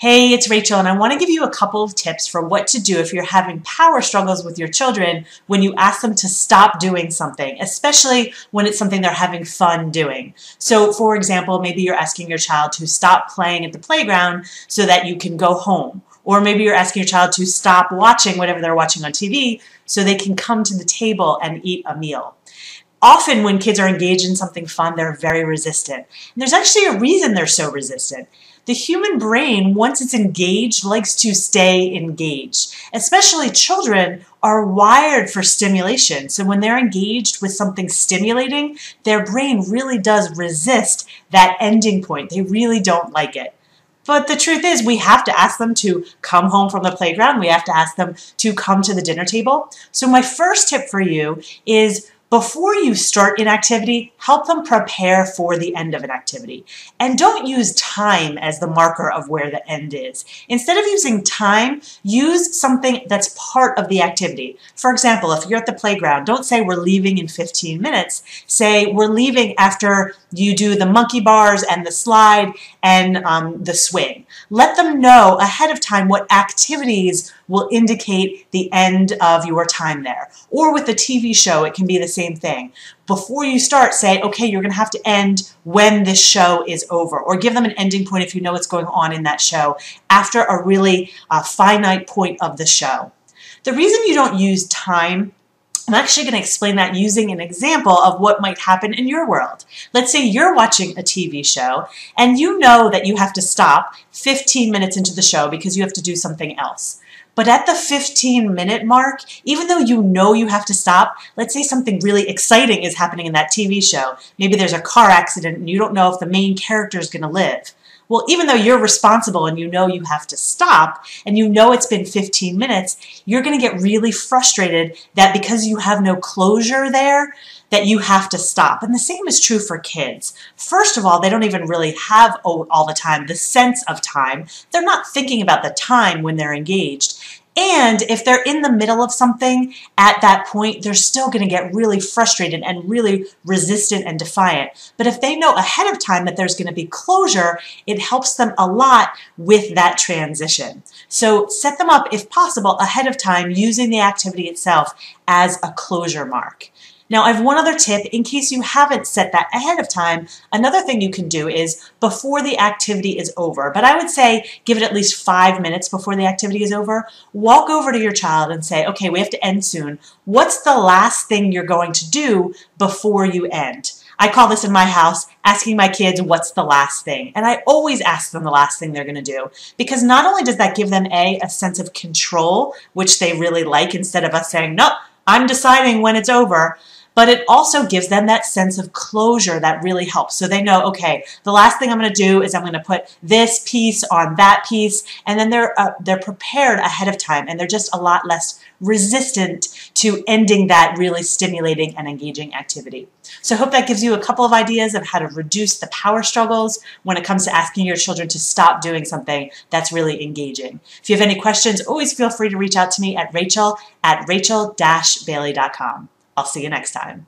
Hey, it's Rachel, and I want to give you a couple of tips for what to do if you're having power struggles with your children when you ask them to stop doing something, especially when it's something they're having fun doing. So, for example, maybe you're asking your child to stop playing at the playground so that you can go home. Or maybe you're asking your child to stop watching whatever they're watching on TV so they can come to the table and eat a meal. Often when kids are engaged in something fun, they're very resistant. And there's actually a reason they're so resistant. The human brain, once it's engaged, likes to stay engaged. Especially children are wired for stimulation. So when they're engaged with something stimulating, their brain really does resist that ending point. They really don't like it. But the truth is, we have to ask them to come home from the playground. We have to ask them to come to the dinner table. So my first tip for you is, before you start an activity, help them prepare for the end of an activity. And don't use time as the marker of where the end is. Instead of using time, use something that's part of the activity. For example, if you're at the playground, don't say we're leaving in 15 minutes. Say we're leaving after you do the monkey bars and the slide and the swing. Let them know ahead of time what activities will indicate the end of your time there. Or with the TV show, it can be the same thing. Before you start, say, okay, you're going to have to end when this show is over. Or give them an ending point if you know what's going on in that show after a really finite point of the show. The reason you don't use time, I'm actually going to explain that using an example of what might happen in your world. Let's say you're watching a TV show and you know that you have to stop 15 minutes into the show because you have to do something else. But at the 15-minute mark, even though you know you have to stop, let's say something really exciting is happening in that TV show. Maybe there's a car accident and you don't know if the main character is going to live. Well, even though you're responsible and you know you have to stop and you know it's been 15 minutes, you're going to get really frustrated that because you have no closure there, that you have to stop. And the same is true for kids. First of all, they don't even really have all the time the sense of time. They're not thinking about the time when they're engaged. And if they're in the middle of something at that point, they're still going to get really frustrated and really resistant and defiant. But if they know ahead of time that there's going to be closure, it helps them a lot with that transition. So set them up, if possible, ahead of time using the activity itself as a closure mark. Now, I have one other tip in case you haven't set that ahead of time. Another thing you can do is before the activity is over, but I would say give it at least 5 minutes before the activity is over, walk over to your child and say, okay, we have to end soon. What's the last thing you're going to do before you end? I call this in my house asking my kids what's the last thing. And I always ask them the last thing they're going to do, because not only does that give them a sense of control, which they really like, instead of us saying, no, I'm deciding when it's over, but it also gives them that sense of closure that really helps. So they know, okay, the last thing I'm going to do is I'm going to put this piece on that piece, and then they're prepared ahead of time, and they're just a lot less resistant to ending that really stimulating and engaging activity. So I hope that gives you a couple of ideas of how to reduce the power struggles when it comes to asking your children to stop doing something that's really engaging. If you have any questions, always feel free to reach out to me at rachel@rachel-bailey.com. I'll see you next time.